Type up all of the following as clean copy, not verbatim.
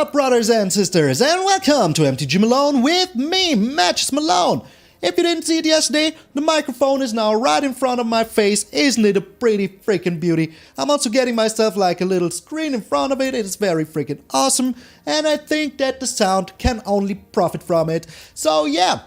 up, brothers and sisters, and welcome to MTG Malone with me, MTG Malone. If you didn't see it yesterday, the microphone is now right in front of my face. Isn't it a pretty freaking beauty? I'm also getting myself like a little screen in front of it. It is very freaking awesome, and I think that the sound can only profit from it. So yeah,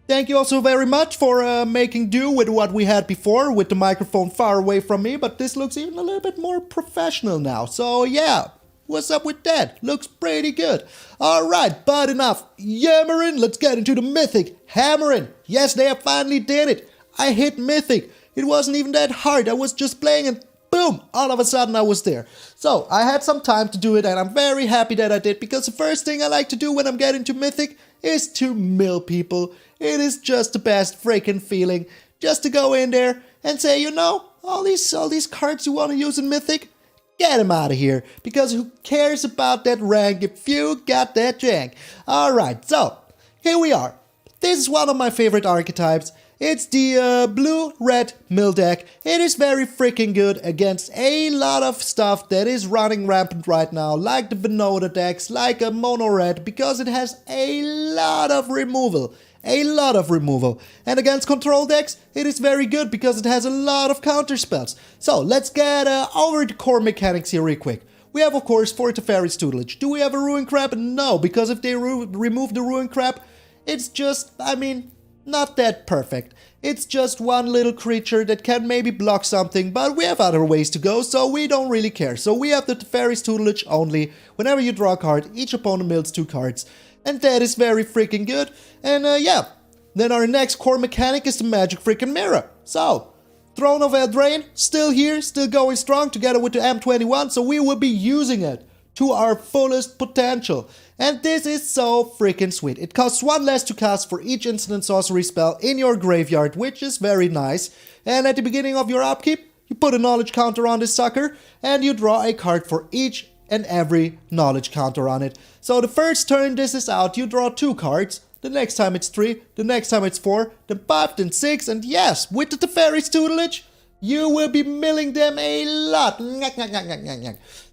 thank you also very much for making do with what we had before with the microphone far away from me, but this looks even a little bit more professional now. So yeah. What's up with that? Looks pretty good. Alright, but enough yammering. Let's get into the Mythic hammering. Yesterday I finally did it. I hit Mythic. It wasn't even that hard. I was just playing and boom, all of a sudden I was there. So I had some time to do it and I'm very happy that I did, because the first thing I like to do when I'm getting to Mythic is to mill people. It is just the best freaking feeling. Just to go in there and say, you know, all these cards you want to use in Mythic, get him out of here, because who cares about that rank if you got that jank? Alright, so here we are. This is one of my favorite archetypes. It's the blue-red mill deck. It is very freaking good against a lot of stuff that is running rampant right now, like the Venota decks, like a mono-red, because it has a lot of removal. And against control decks, it is very good because it has a lot of counter spells. So let's get over the core mechanics here real quick. We have, of course, for Teferi's Tutelage. Do we have a Ruin Crab? No, because if they remove the Ruin Crab, it's just, I mean, not that perfect. It's just one little creature that can maybe block something, but we have other ways to go, so we don't really care. So we have the Teferi's Tutelage only. Whenever you draw a card, each opponent mills 2 cards. And that is very freaking good. And yeah, then our next core mechanic is the magic freaking mirror. So, Throne of Eldraine, still here, still going strong together with the M21, so we will be using it to our fullest potential. And this is so freaking sweet. It costs 1 less to cast for each instant sorcery spell in your graveyard, which is very nice. And at the beginning of your upkeep, you put a knowledge counter on this sucker, and you draw a card for each and every knowledge counter on it. So the first turn this is out, you draw 2 cards. The next time it's 3, the next time it's 4, then 5, then 6, and yes, with the Teferi's Tutelage, you will be milling them a lot.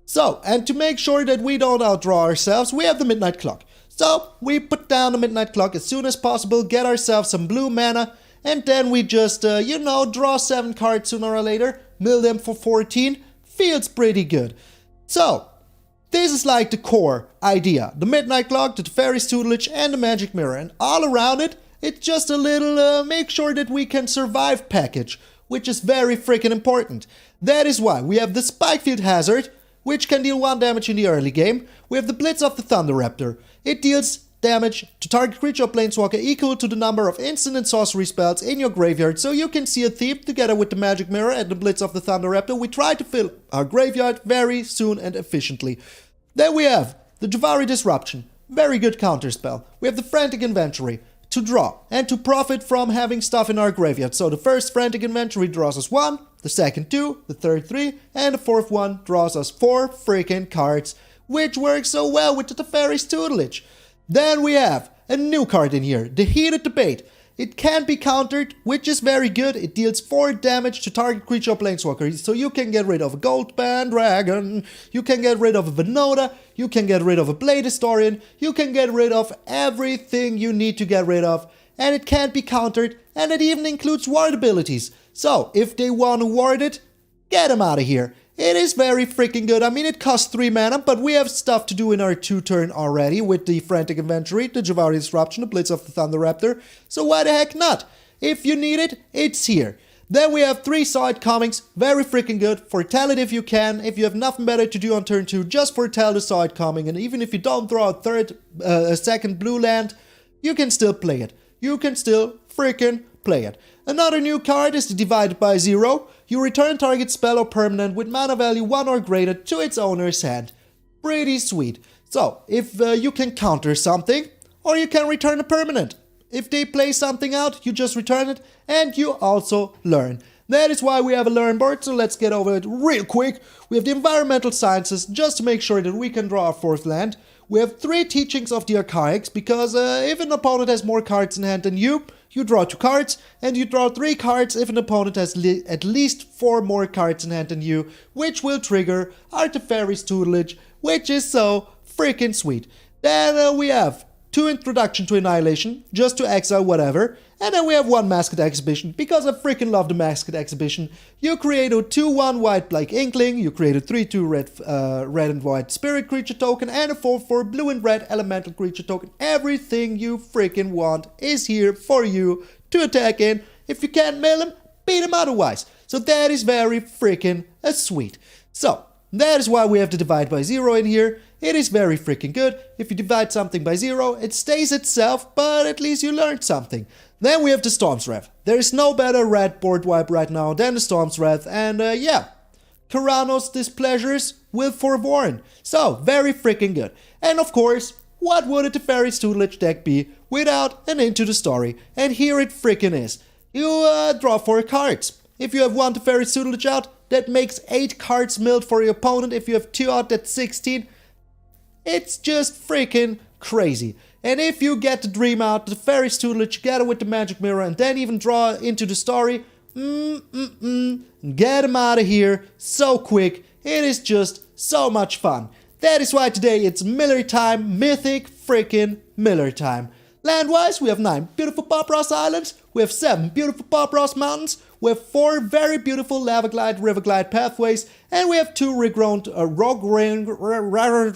So, and to make sure that we don't outdraw ourselves, we have the Midnight Clock. So, we put down the Midnight Clock as soon as possible, get ourselves some blue mana, and then we just, you know, draw 7 cards sooner or later, mill them for 14, feels pretty good. So, this is like the core idea. The Midnight Clock, the Teferi's Tutelage, and the Magic Mirror. And all around it, it's just a little make sure that we can survive package, which is very freaking important. That is why we have the Spikefield Hazard, which can deal 1 damage in the early game. We have the Blitz of the Thunder-Raptor. It deals damage to target creature or planeswalker equal to the number of instant and sorcery spells in your graveyard, so you can see a theme together with the Magic Mirror and the Blitz of the Thunder-Raptor. We try to fill our graveyard very soon and efficiently. Then we have the Jwari Disruption, very good counterspell. We have the Frantic Inventory, to draw and to profit from having stuff in our graveyard. So the first Frantic Inventory draws us 1, the second 2, the third 3, and the fourth one draws us 4 freaking cards, which works so well with the Teferi's Tutelage. Then we have a new card in here, the Heated Debate. It can be countered, which is very good. It deals 4 damage to target creature or planeswalker. So you can get rid of a Goldband Dragon, you can get rid of a Venota, you can get rid of a Blade Historian, you can get rid of everything you need to get rid of. And it can't be countered, and it even includes ward abilities. So if they want to ward it, get them out of here. It is very freaking good. I mean, it costs 3 mana, but we have stuff to do in our 2 turn already with the Frantic Inventory, the Jwari Disruption, the Blitz of the Thunder-Raptor. So why the heck not? If you need it, it's here. Then we have 3 Side Comings, very freaking good. Foretell it if you can. If you have nothing better to do on turn 2, just foretell the Side Coming. And even if you don't draw a second blue land, you can still play it. You can still freaking play it. Another new card is the Divided by 0. You return target spell or permanent with mana value 1 or greater to its owner's hand. Pretty sweet. So, if you can counter something, or you can return a permanent. If they play something out, you just return it, and you also learn. That is why we have a learn board, so let's get over it real quick. We have the Environmental Sciences, just to make sure that we can draw our 4th land. We have 3 Teachings of the Archaics, because if an opponent has more cards in hand than you draw 2 cards, and you draw 3 cards if an opponent has at least 4 more cards in hand than you, which will trigger our Teferi's Tutelage, which is so freaking sweet. Then we have 2 Introduction to Annihilation, just to exile whatever. And then we have 1 Mascot Exhibition, because I freaking love the Mascot Exhibition. You create a 2/1 white Black Inkling, you create a 3/2 red and white Spirit Creature token, and a 4/4 blue and red Elemental Creature token. Everything you freaking want is here for you to attack in. If you can't mill him, beat him otherwise. So that is very freaking sweet. So, that is why we have to divide by 0 in here. It is very freaking good. If you divide something by 0, it stays itself, but at least you learned something. Then we have the Storm's Wrath. There is no better red board wipe right now than the Storm's Wrath, and yeah, Karanos' displeasures will forewarn. So, very freaking good. And of course, what would a Teferi's Tutelage deck be without an Into the Story? And here it freaking is. You draw 4 cards. If you have 1 Teferi's Tutelage out, that makes 8 cards milled for your opponent. If you have 2 out, that's 16. It's just freaking crazy. And if you get the Dream out, the Teferi's Tutelage together with the Magic Mirror, and then even draw Into the Story, get them out of here so quick. It is just so much fun. That is why today it's Miller time, mythic freaking Miller time. Land-wise, we have 9 beautiful Pop Ross Islands, we have 7 beautiful Pop Ross Mountains, we have 4 very beautiful Riverglide Pathways, and we have 2 regrown Raugrin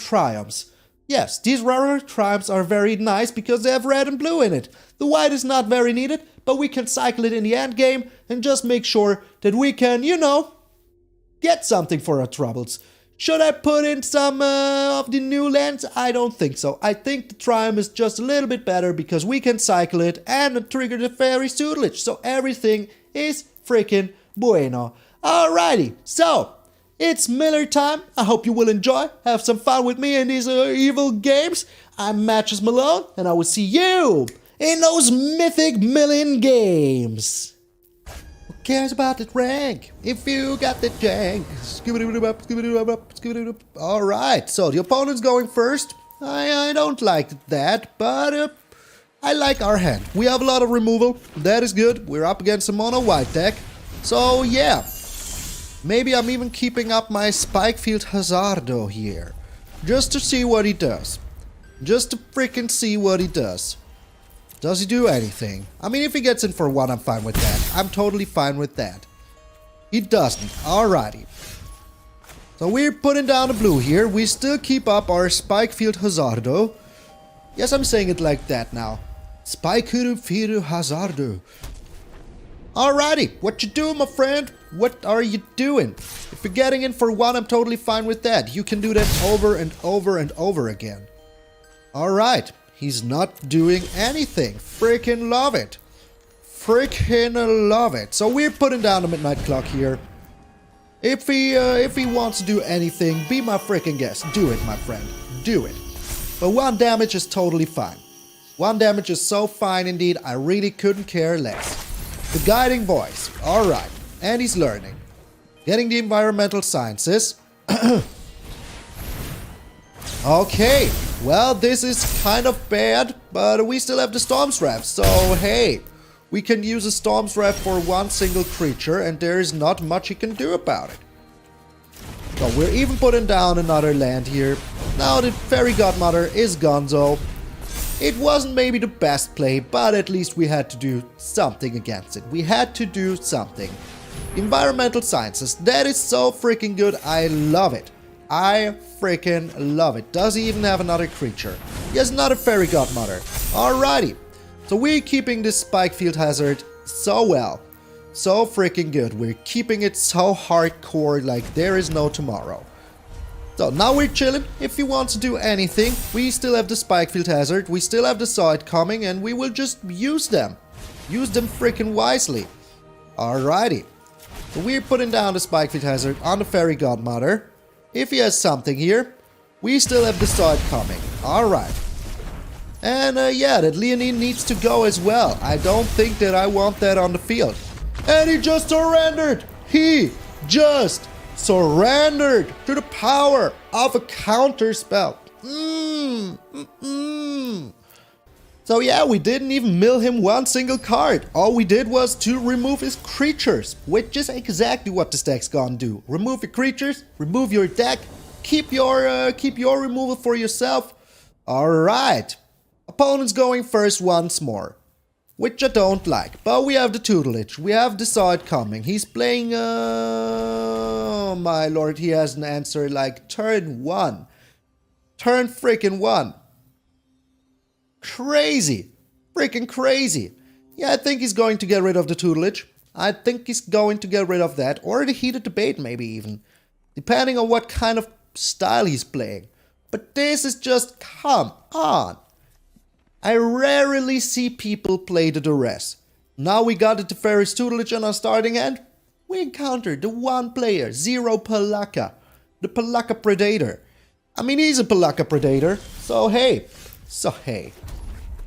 Triomes. Yes, these Raugrin Triomes are very nice because they have red and blue in it. The white is not very needed, but we can cycle it in the end game and just make sure that we can, you know, get something for our troubles. Should I put in some of the new lands? I don't think so. I think the Triumph is just a little bit better because we can cycle it and trigger the Teferi's Tutelage. So everything is freaking bueno. Alrighty, so it's Miller time. I hope you will enjoy. Have some fun with me in these evil games. I'm MTG Malone, and I will see you in those mythic million games. Who cares about the rank if you got the jank? Alright, so the opponent's going first. I don't like that, but I like our hand. We have a lot of removal. That is good. We're up against a mono white deck. So yeah. Maybe I'm even keeping up my Spikefield Hazard here. Just to see what he does. Just to freaking see what he does. Does he do anything? I mean, if he gets in for 1, I'm fine with that. I'm totally fine with that. He doesn't. Alrighty. So we're putting down the blue here. We still keep up our Spikefield Hazardo. Yes, I'm saying it like that now. Spikefield Hazardo. Alrighty, what you doing, my friend? What are you doing? If you're getting in for 1, I'm totally fine with that. You can do that over and over and over again. Alright, he's not doing anything. Freaking love it. Freaking love it. So we're putting down the midnight clock here. If he wants to do anything, be my freaking guest. Do it, my friend. Do it. But 1 damage is totally fine. 1 damage is so fine indeed, I really couldn't care less. The guiding voice. Alright. And he's learning. Getting the environmental sciences. Okay. Well, this is kind of bad, but we still have the Storm's Wrath. So, hey. We can use a Storm's Wrath for 1 single creature, and there is not much he can do about it. So, we're even putting down another land here. Now, the Fairy Godmother is gonzo. It wasn't maybe the best play, but at least we had to do something against it. We had to do something. Environmental sciences, that is so freaking good. I love it. I freaking love it. Does he even have another creature? He has another Fairy Godmother. Alrighty. So we're keeping this Spikefield Hazard so well. So freaking good. We're keeping it so hardcore like there is no tomorrow. So now we're chilling. If he wants to do anything, we still have the Spikefield Hazard, we still have the Saw It coming, and we will just use them. Use them freaking wisely. Alrighty. So we're putting down the Spikefield Hazard on the Fairy Godmother. If he has something here, we still have the Saw It coming. Alright. And yeah, that Leonine needs to go as well. I don't think that I want that on the field. And he just surrendered! He just surrendered to the power of a counter spell. So yeah, we didn't even mill him 1 single card. All we did was to remove his creatures, which is exactly what this deck's gonna do. Remove your creatures, remove your deck, keep your removal for yourself. Alright. Opponent's going first once more. Which I don't like. But we have the Tutelage. We have the Side coming. He's playing... oh my lord, he has an answer like turn 1. Turn freaking 1. Crazy. Freaking crazy. Yeah, I think he's going to get rid of the Tutelage. I think he's going to get rid of that. Or the Heated Debate maybe even. Depending on what kind of style he's playing. But this is just... come on. I rarely see people play the Duress. Now we got the Teferi's Tutelage on our starting hand. We encountered the one player, Zero Pelakka. The Pelakka Predator. I mean, he's a Pelakka Predator. So hey.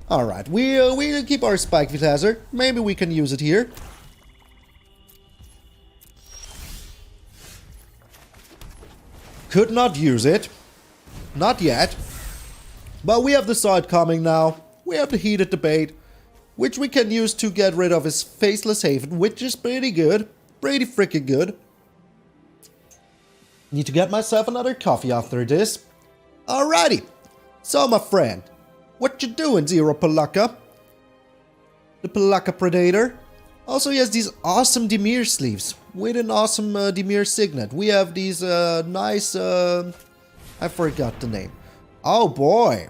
Alright, we'll keep our Spikefield Hazard. Maybe we can use it here. Could not use it. Not yet. But we have the Side coming now. We have the Heated Debate, which we can use to get rid of his Faceless Haven, which is pretty good. Pretty freaking good. Need to get myself another coffee after this. Alrighty. So, my friend, what you doing, Zero Pelakka? The Pelakka Predator. Also, he has these awesome Dimir sleeves with an awesome Dimir signet. We have these nice... I forgot the name. Oh, boy.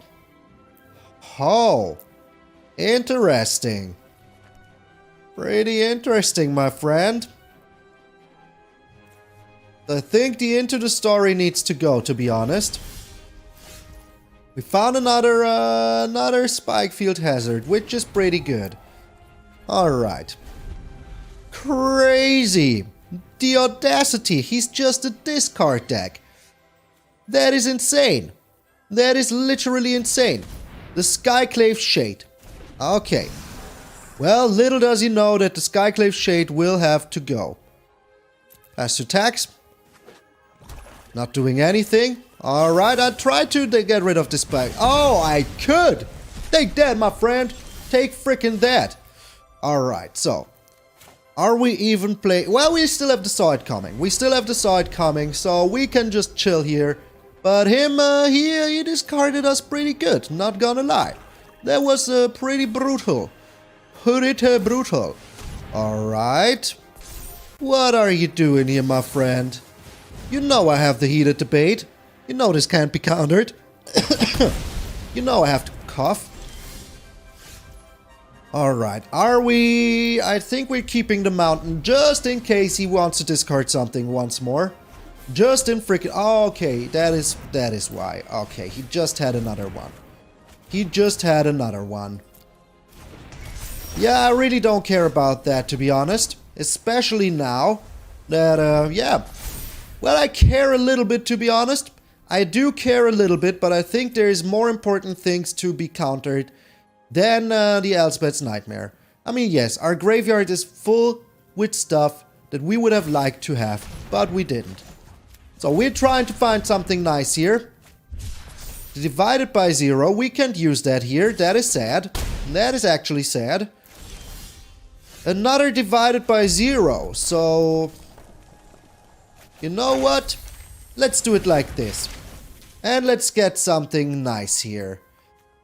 Oh, interesting. Pretty interesting, my friend. I think the Into the Story needs to go, to be honest. We found another Spikefield Hazard, which is pretty good. Alright. Crazy. The audacity. He's just a discard deck. That is insane. That is literally insane. The Skyclave Shade. Okay. Well, little does he know that the Skyclave Shade will have to go. Pass to tax. Not doing anything. Alright, I tried to get rid of the Spike. Oh, I could! Take that, my friend. Take frickin' that. Alright, so. Are we even playing? Well, we still have the Side coming. We still have the Side coming, so we can just chill here. But him, he discarded us pretty good, not gonna lie. That was pretty brutal. Pretty brutal. Alright. What are you doing here, my friend? You know I have the Heated Debate. You know this can't be countered. You know I have to cough. Alright, are we... I think we're keeping the Mountain just in case he wants to discard something once more. Just in freaking... Oh, okay, that is why. Okay, he just had another one. He just had another one. Yeah, I really don't care about that, to be honest. Especially now that, yeah. Well, I care a little bit, to be honest. I do care a little bit, but I think there is more important things to be countered than the Elspeth's Nightmare. I mean, yes, our graveyard is full with stuff that we would have liked to have, but we didn't. So we're trying to find something nice here. Divided by 0, we can't use that here. That is sad. That is actually sad. Another divided by 0. So, you know what? Let's do it like this. And let's get something nice here.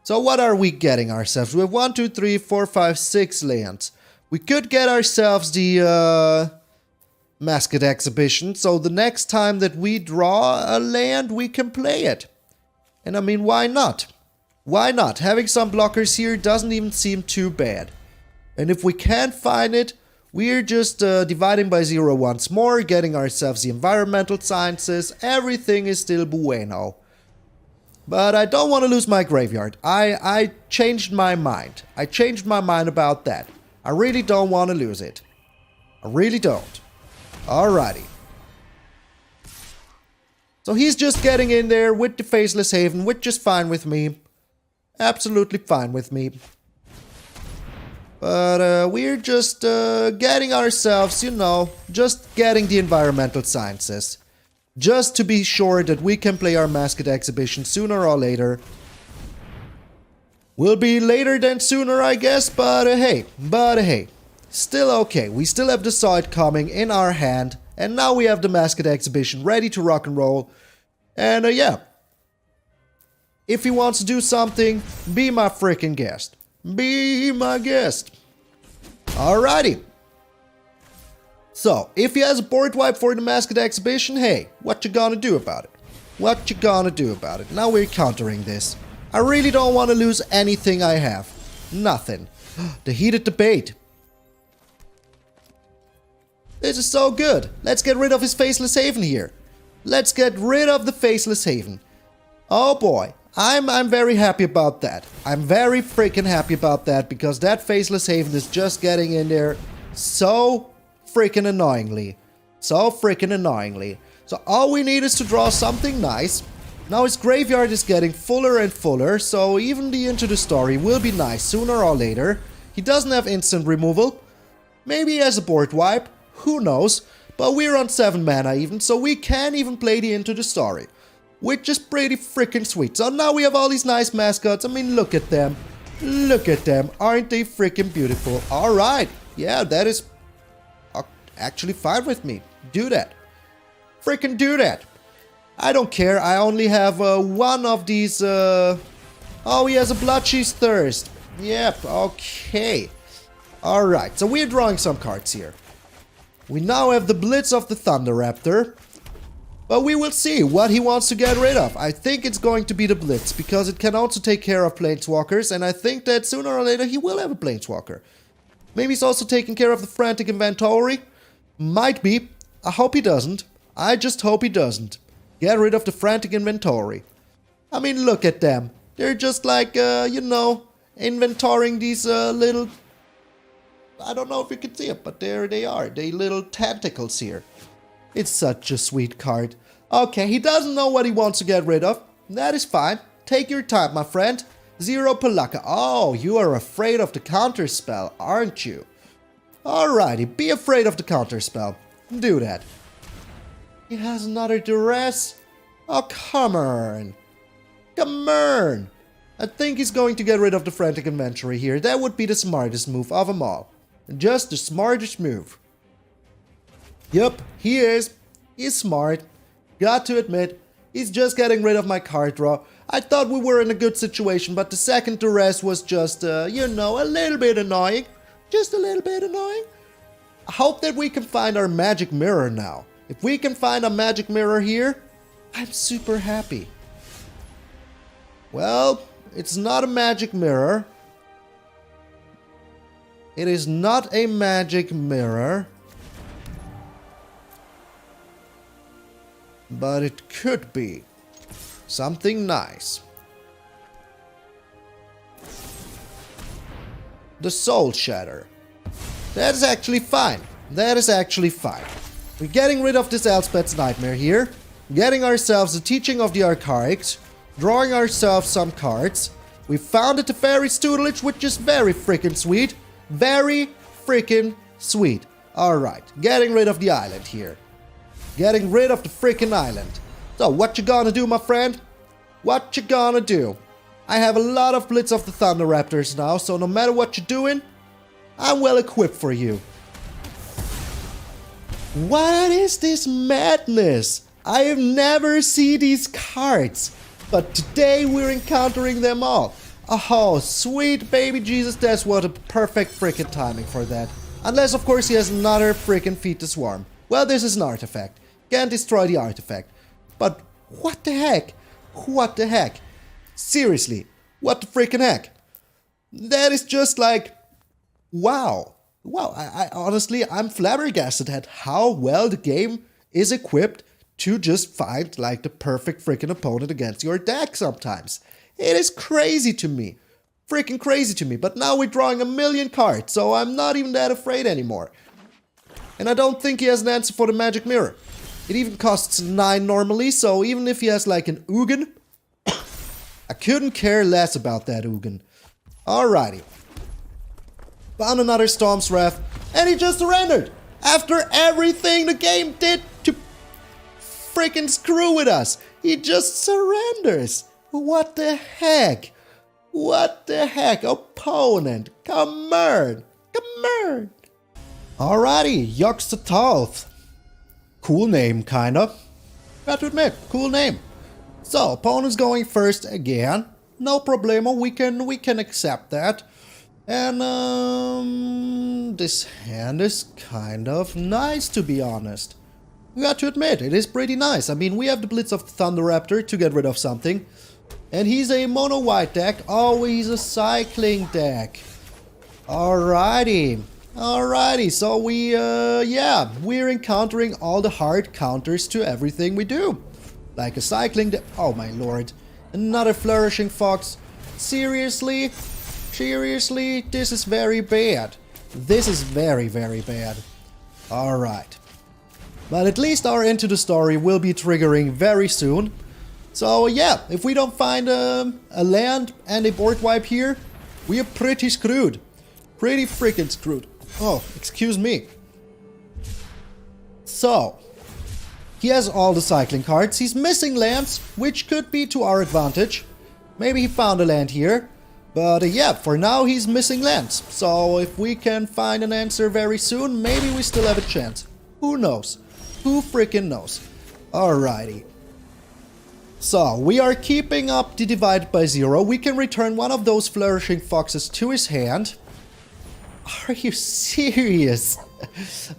So what are we getting ourselves? We have 1, 2, 3, 4, 5, 6 lands. We could get ourselves the Mascot Exhibition, so the next time that we draw a land, we can play it. And I mean, why not? Why not? Having some blockers here doesn't even seem too bad. And if we can't find it, we're just dividing by 0 once more, getting ourselves the Environmental Sciences. Everything is still bueno. But I don't want to lose my graveyard. I changed my mind. I changed my mind about that. I really don't want to lose it. I really don't. Alrighty. So he's just getting in there with the Faceless Haven, which is fine with me. Absolutely fine with me. But we're just getting ourselves, you know, just getting the Environmental Sciences. Just to be sure that we can play our Mascot Exhibition sooner or later. Will be later than sooner, I guess, but hey. Still okay, we still have the Side coming in our hand, and now we have the Mascot Exhibition ready to rock and roll. And yeah, if he wants to do something, be my freaking guest. Be my guest. Alrighty. So, if he has a board wipe for the Mascot Exhibition, hey, what you gonna do about it? What you gonna do about it? Now we're countering this. I really don't want to lose anything I have. Nothing. The heated debate. This is so good. Let's get rid of his Faceless Haven here. Let's get rid of the Faceless Haven. Oh boy. I'm very happy about that. I'm very freaking happy about that because that Faceless Haven is just getting in there so freaking annoyingly. So freaking annoyingly. So all we need is to draw something nice. Now his graveyard is getting fuller and fuller, so even the Into the Story will be nice sooner or later. He doesn't have instant removal. Maybe he has a board wipe. Who knows? But we're on 7 mana even, so we can even play the Into the Story. Which is pretty freaking sweet. So now we have all these nice mascots. I mean, look at them. Look at them. Aren't they freaking beautiful? Alright. Yeah, that is actually fine with me. Do that. Freaking do that. I don't care. I only have one of these. Oh, he has a Bloodshie's Thirst. Yep, okay. Alright, so we're drawing some cards here. We now have the Blitz of the Thunder-Raptor. But we will see what he wants to get rid of. I think it's going to be the Blitz, because it can also take care of Planeswalkers, and I think that sooner or later he will have a Planeswalker. Maybe he's also taking care of the Frantic Inventory. Might be. I hope he doesn't. I just hope he doesn't. Get rid of the Frantic Inventory. I mean, look at them. They're just like, you know, inventorying these little... I don't know if you can see it, but there they are. They little tentacles here. It's such a sweet card. Okay, he doesn't know what he wants to get rid of. That is fine. Take your time, my friend. Zero Palaka. Oh, you are afraid of the counterspell, aren't you? Alrighty, be afraid of the counterspell. Do that. He has another duress. Oh, come on. Come on. I think he's going to get rid of the Frantic Inventory here. That would be the smartest move of them all. Just the smartest move. Yup, he is. He's smart. Got to admit, he's just getting rid of my card draw. I thought we were in a good situation, but the second duress was just, you know, a little bit annoying. Just a little bit annoying. I hope that we can find our magic mirror now. If we can find a magic mirror here, I'm super happy. Well, it's not a magic mirror. It is not a magic mirror. But it could be something nice. The Soul Shatter. That is actually fine. That is actually fine. We're getting rid of this Elspeth's Nightmare here. Getting ourselves the Teaching of the Archaics. Drawing ourselves some cards. We found the Teferi's Tutelage, which is very freaking sweet. Very freaking sweet. Alright, getting rid of the island here. Getting rid of the freaking island. So, what you gonna do, my friend? What you gonna do? I have a lot of Blitz of the Thunder-Raptors now, so no matter what you're doing, I'm well equipped for you. What is this madness? I have never seen these cards, but today we're encountering them all. Oh, sweet baby Jesus, that's what a perfect freaking timing for that. Unless, of course, he has another freaking Feed the Swarm. Well, this is an artifact. Can't destroy the artifact. But what the heck? What the heck? Seriously, what the freaking heck? That is just like, wow. Wow, I honestly, I'm flabbergasted at how well the game is equipped to just find like the perfect freaking opponent against your deck sometimes. It is crazy to me. Freaking crazy to me. But now we're drawing a million cards, so I'm not even that afraid anymore. And I don't think he has an answer for the Magic Mirror. It even costs 9 normally, so even if he has like an Ugin, I couldn't care less about that Ugin. Alrighty. Found another Storm's Wrath, and he just surrendered! After everything the game did to freaking screw with us, he just surrenders! What the heck? What the heck? Opponent, come on! Come on! Alrighty, Yox the 12th. Cool name, kinda. Got to admit, cool name. So, opponent's going first again. No problemo, we can accept that. And this hand is kind of nice, to be honest. We got to admit, it is pretty nice. I mean, we have the Blitz of Thunder-Raptor to get rid of something. And he's a mono white deck. Oh, he's a cycling deck. Alrighty. Alrighty, so yeah, we're encountering all the hard counters to everything we do. Like a cycling deck. Oh my lord. Another Flourishing Fox. Seriously? Seriously? This is very bad. This is very, very bad. Alright. But at least our Into the Story will be triggering very soon. So yeah, if we don't find a land and a board wipe here, we are pretty screwed. Pretty freaking screwed. Oh, excuse me. So, he has all the cycling cards. He's missing lands, which could be to our advantage. Maybe he found a land here. But yeah, for now he's missing lands. So if we can find an answer very soon, maybe we still have a chance. Who knows? Who freaking knows? Alrighty. So, we are keeping up the Divided by Zero. We can return one of those Flourishing Foxes to his hand. Are you serious?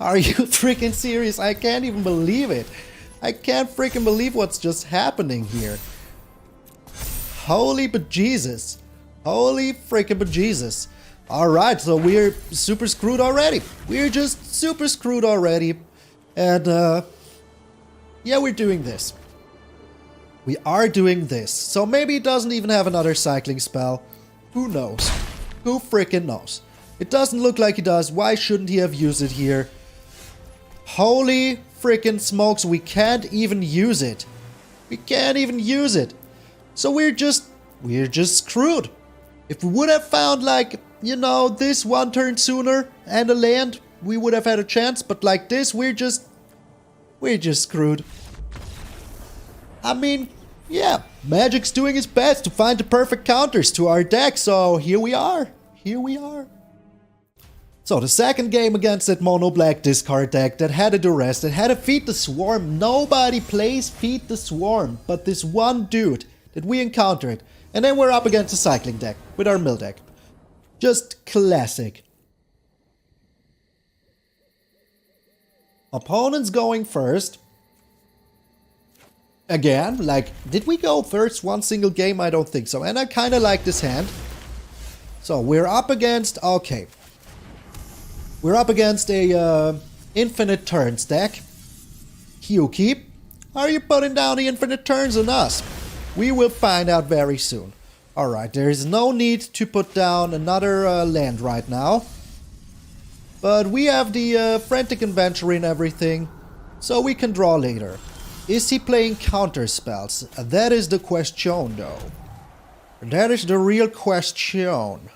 Are you freaking serious? I can't even believe it. I can't freaking believe what's just happening here. Holy bejesus. Holy freaking bejesus. Alright, so we're super screwed already. We're just super screwed already. And, yeah, we're doing this. We are doing this. So maybe he doesn't even have another cycling spell. Who knows? Who freaking knows? It doesn't look like he does. Why shouldn't he have used it here? Holy freaking smokes, we can't even use it. We can't even use it. So we're just screwed. If we would have found, like, you know, this one turn sooner and a land, we would have had a chance. But like this, we're just screwed. I mean, yeah, Magic's doing his best to find the perfect counters to our deck, so here we are. Here we are. So the second game against that mono black discard deck that had a duress, that had a Feed the Swarm. Nobody plays Feed the Swarm, but this one dude that we encountered. And then we're up against a cycling deck with our mill deck. Just classic. Opponent's going first. Again, like, did we go first one single game? I don't think so. And I kind of like this hand. So we're up against, okay. We're up against a infinite turns deck. Hyuki, are you putting down the infinite turns on us? We will find out very soon. Alright, there is no need to put down another land right now. But we have the Frantic Inventory and everything, so we can draw later. Is he playing counter spells? That is the question, though. That is the real question.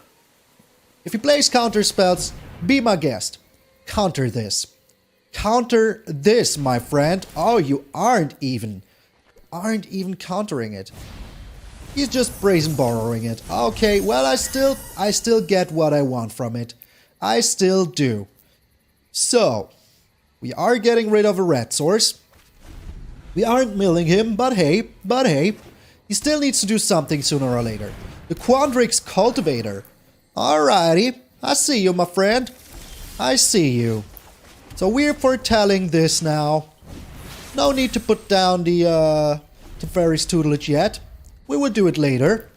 If he plays counter spells, be my guest. Counter this. Counter this, my friend. Oh, you aren't even countering it. He's just brazen borrowing it. Okay, well, I still get what I want from it. I still do. So, we are getting rid of a red source. We aren't milling him, but hey, he still needs to do something sooner or later. The Quandrix Cultivator. Alrighty, I see you, my friend. I see you. So we're foretelling this now. No need to put down the Teferi's Tutelage yet. We will do it later.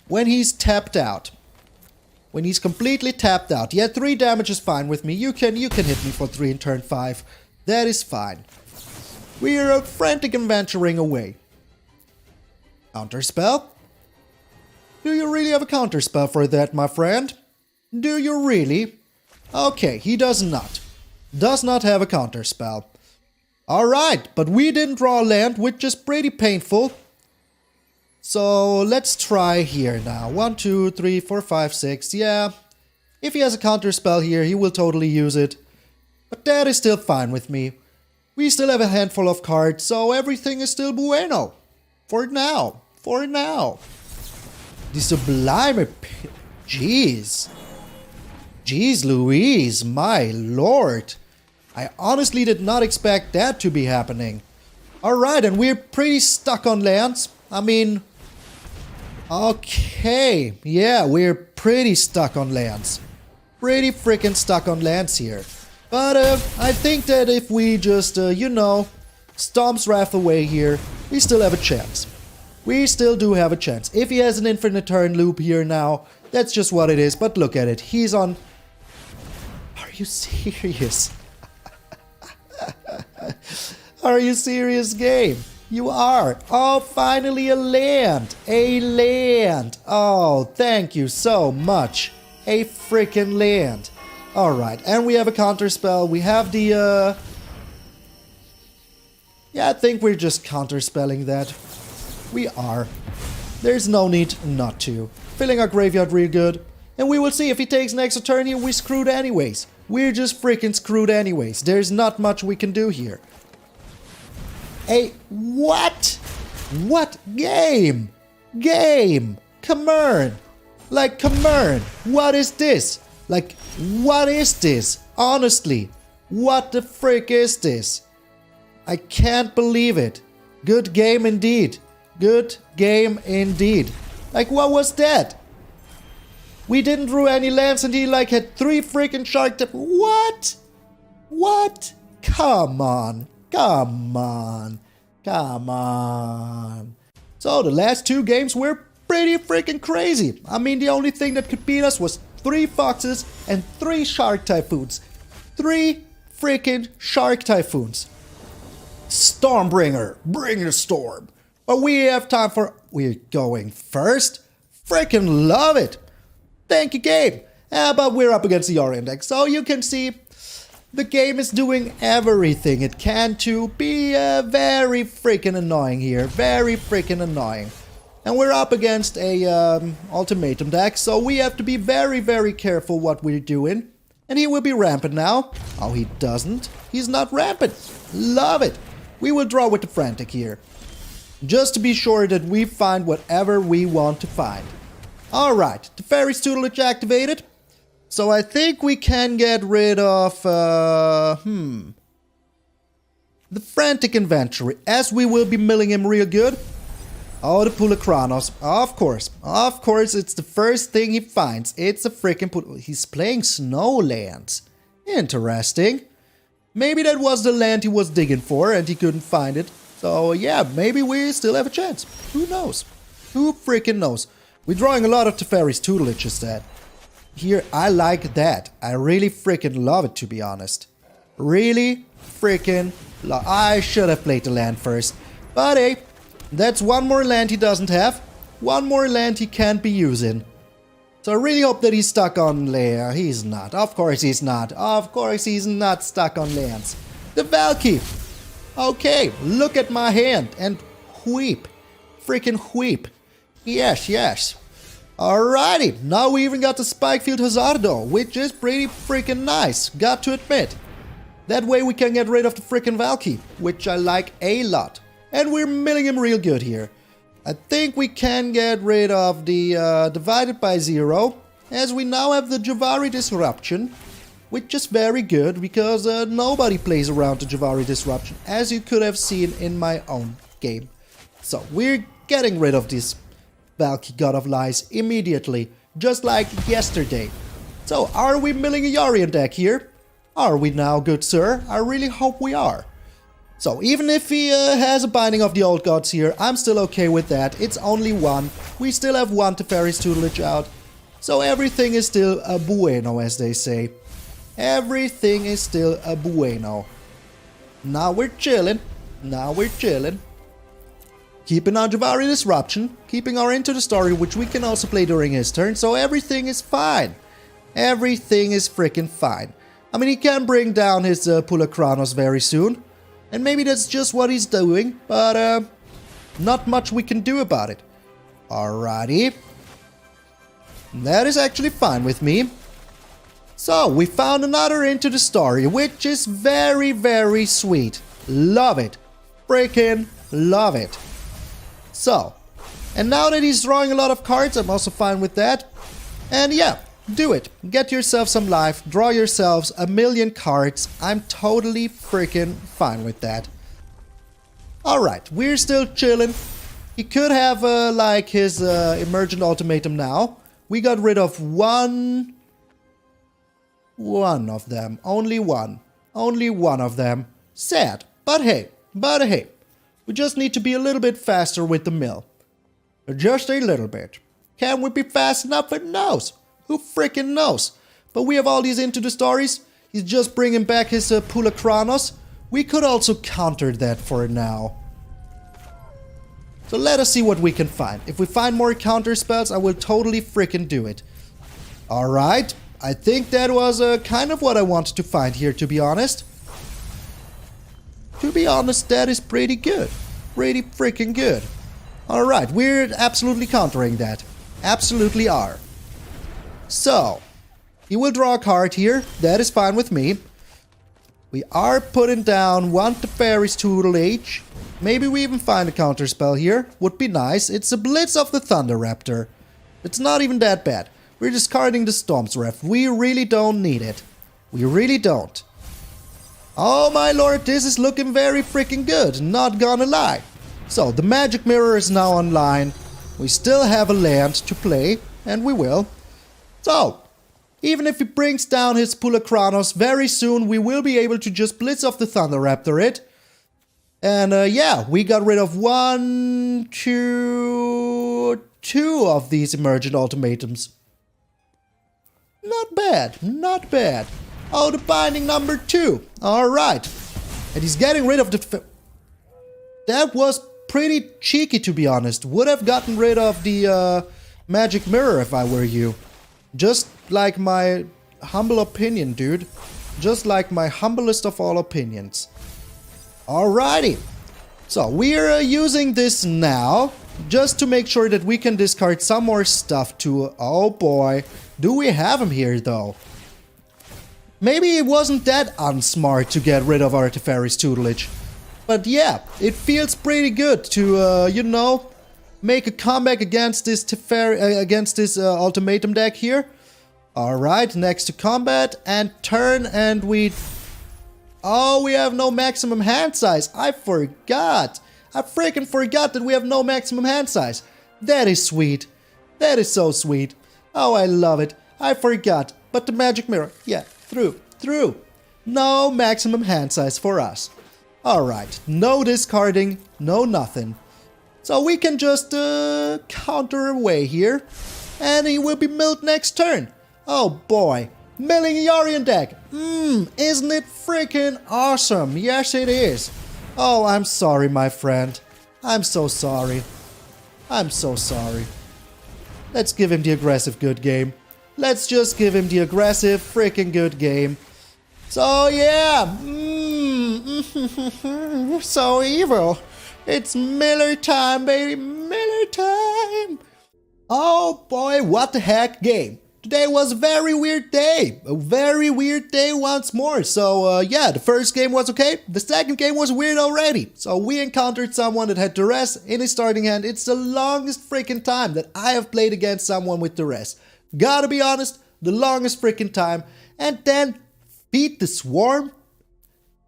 When he's tapped out. When he's completely tapped out. Yeah, 3 damage is fine with me. You can hit me for 3 in turn 5. That is fine. We are Frantic Inventorying away. Counterspell? Do you really have a counterspell for that, my friend? Do you really? Okay, he does not. Does not have a counterspell. Alright, but we didn't draw land, which is pretty painful. So let's try here now. 1, 2, 3, 4, 5, 6. Yeah. If he has a counterspell here, he will totally use it. But that is still fine with me. We still have a handful of cards, so everything is still bueno. For now. For now. The Sublime... Jeez. Jeez Louise, my lord. I honestly did not expect that to be happening. Alright, and we're pretty stuck on lands. I mean... Okay, yeah, we're pretty stuck on lands. Pretty freaking stuck on lands here. But I think that if we just, you know, Stomp's Wrath away here, we still have a chance. We still do have a chance. If he has an infinite turn loop here now, that's just what it is. But look at it, he's on... Are you serious? Are you serious, game? You are. Oh, finally a land. A land. Oh, thank you so much. A freaking land. Alright, and we have a counter spell. We have the, Yeah, I think we're just counter-spelling that. We are. There's no need not to. Filling our graveyard real good. And we will see if he takes an extra turn here, we're screwed anyways. We're just freaking screwed anyways. There's not much we can do here. What? What? Game! Game! Come on! Like, come on! What is this? Like, what is this? Honestly, what the frick is this? I can't believe it. Good game indeed. Good game indeed. Like, what was that? We didn't draw any lands and he like had 3 freaking shark tip. What? What? Come on. Come on. Come on. So the last 2 games were pretty freaking crazy. I mean, the only thing that could beat us was 3 foxes and 3 shark typhoons. 3 freaking shark typhoons. Stormbringer, bring the storm. But we have time for... We're going first. Freaking love it. Thank you, game. But we're up against the Yorion deck, so you can see the game is doing everything it can to be very freaking annoying here. Very freaking annoying. And we're up against a ultimatum deck, so we have to be very, very careful what we're doing. And he will be rampant now. Oh, he doesn't. He's not rampant. Love it. We will draw with the Frantic here. Just to be sure that we find whatever we want to find. Alright, Teferi's Tutelage activated. So I think we can get rid of, the Frantic Inventory, as we will be milling him real good. Oh, the Pulakranos. Of course. Of course, it's the first thing he finds. It's a freaking He's playing Snowlands. Interesting. Maybe that was the land he was digging for and he couldn't find it. So yeah, maybe we still have a chance. Who knows? Who freaking knows? We're drawing a lot of Teferi's Tutelage instead. Here, I like that. I really freaking love it, to be honest. Really freaking love. I should have played the land first. But hey, that's one more land he doesn't have. One more land he can't be using. So I really hope that he's stuck on land. He's not. Of course he's not. Of course he's not stuck on lands. The Valky. Okay, look at my hand and wheep. Freaking wheep. Yes, yes. Alrighty, now we even got the Spikefield Hazard though, which is pretty freaking nice, got to admit. That way we can get rid of the freaking Valky, which I like a lot. And we're milling him real good here. I think we can get rid of the Divided by 0, as we now have the Jwari Disruption, which is very good because nobody plays around the Jwari Disruption, as you could have seen in my own game. So we're getting rid of this Valky God of Lies immediately, just like yesterday. So, are we milling a Yorion deck here? Are we now, good sir? I really hope we are. So, even if he has a Binding of the Old Gods here, I'm still okay with that. It's only 1. We still have 1 Teferi's Tutelage out. So, everything is still a bueno, as they say. Everything is still a bueno. Now we're chilling. Now we're chilling. Keeping our Jwari Disruption, keeping our Into the Story, which we can also play during his turn, so everything is fine. Everything is freaking fine. I mean, he can bring down his Pulakranos very soon, and maybe that's just what he's doing, but not much we can do about it. Alrighty. That is actually fine with me. So, we found another Into the Story, which is very, very sweet. Love it. Freaking love it. So, and now that he's drawing a lot of cards, I'm also fine with that. And yeah, do it. Get yourself some life, draw yourselves a million cards. I'm totally freaking fine with that. Alright, we're still chilling. He could have, like, his Emergent Ultimatum now. We got rid of one of them. Only one. Only one of them. Sad. But hey. We just need to be a little bit faster with the mill. Just a little bit. Can we be fast enough? Who knows? Who freaking knows? But we have all these Into the Stories. He's just bringing back his Pulachronos. We could also counter that for now. So let us see what we can find. If we find more counter spells, I will totally freaking do it. Alright. I think that was kind of what I wanted to find here, to be honest. To be honest, that is pretty good. Pretty freaking good. Alright, we're absolutely countering that. Absolutely are. So, he will draw a card here. That is fine with me. We are putting down one Teferi's Tutelage. Maybe we even find a counter spell here. Would be nice. It's a Blitz of the Thunder-Raptor. It's not even that bad. We're discarding the Storm's Ref. We really don't need it. We really don't. Oh my lord, this is looking very freaking good. Not gonna lie. So, the Magic Mirror is now online. We still have a land to play. And we will. So, even if he brings down his Pulachronos, very soon we will be able to just Blitz off the Thunder-Raptor it. And yeah, we got rid of two of these Emergent Ultimatums. Not bad, not bad. Oh, the binding number 2. Alright. And he's getting rid of the... That was pretty cheeky, to be honest. Would have gotten rid of the Magic Mirror if I were you. Just like my humble opinion, dude. Just like my humblest of all opinions. Alrighty. So, we're using this now. Just to make sure that we can discard some more stuff too. Oh boy. Do we have him here, though? Maybe it wasn't that unsmart to get rid of our Teferi's Tutelage. But yeah, it feels pretty good to, you know, make a comeback against this ultimatum deck here. Alright, next to combat and turn, and we... Oh, we have no maximum hand size. I forgot. I freaking forgot that we have no maximum hand size. That is sweet. That is so sweet. Oh, I love it. I forgot. But the Magic Mirror, yeah, through. No maximum hand size for us. Alright, no discarding, no nothing. So we can just counter away here. And he will be milled next turn. Oh boy. Milling a Yorion deck. Isn't it freaking awesome? Yes, it is. Oh, I'm sorry, my friend. I'm so sorry. I'm so sorry. Let's give him the aggressive good game. Let's just give him the aggressive freaking good game. So yeah. So evil. It's Miller time, baby. Miller time. Oh boy, what the heck game. Today was a very weird day. A very weird day once more. So, yeah, the first game was okay. The second game was weird already. So, we encountered someone that had Duress in his starting hand. It's the longest freaking time that I have played against someone with Duress. Gotta be honest, the longest freaking time. And then, Feed the Swarm?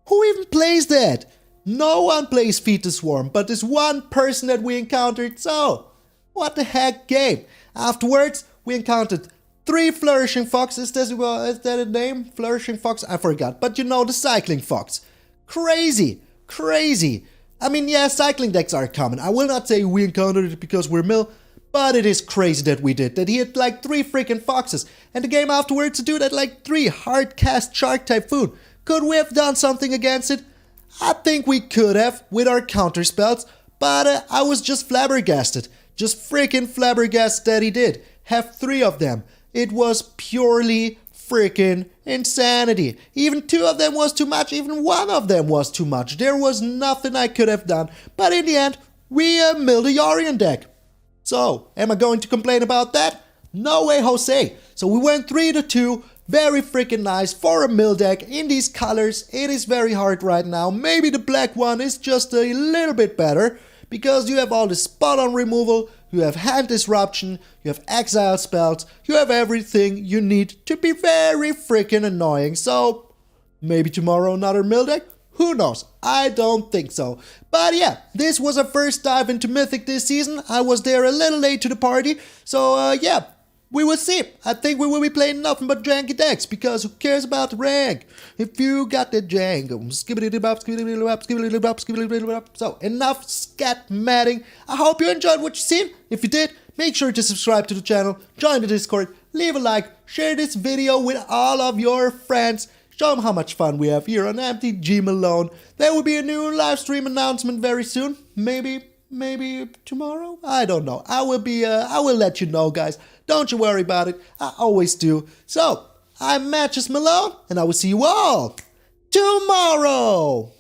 Who even plays that? No one plays Feed the Swarm, but this one person that we encountered. So, what the heck game? Afterwards, we encountered 3 Flourishing Fox. Is that a name? Flourishing Fox? I forgot. But you know, the Cycling Fox. Crazy. Crazy. I mean, yeah, cycling decks are common. I will not say we encountered it because we're mill, but it is crazy that we did. That he had like 3 freaking Foxes. And the game afterwards, the dude had like 3 hard cast Shark Typhoon. Could we have done something against it? I think we could have with our counter spells. But I was just flabbergasted. Just freaking flabbergasted that he did. Have 3 of them. It was purely freaking insanity. Even 2 of them was too much. Even 1 of them was too much. There was nothing I could have done. But in the end, we milled a Yorion deck. So, am I going to complain about that? No way, Jose. So we went 3-2. Very freaking nice for a mill deck in these colors. It is very hard right now. Maybe the black one is just a little bit better. Because you have all the spot-on removal, you have hand disruption, you have exile spells, you have everything you need to be very freaking annoying. So, maybe tomorrow another mill deck? Who knows? I don't think so. But yeah, this was our first dive into Mythic this season. I was there a little late to the party, so yeah, we will see. I think we will be playing nothing but janky decks, because who cares about the rank? If you got the jank, so enough scat matting. I hope you enjoyed what you seen. If you did, make sure to subscribe to the channel, join the Discord, leave a like, share this video with all of your friends. Show them how much fun we have here on MTG Malone. There will be a new live stream announcement very soon. Maybe tomorrow? I don't know. I will let you know, guys. Don't you worry about it. I always do. So, I'm MTG Malone, and I will see you all tomorrow.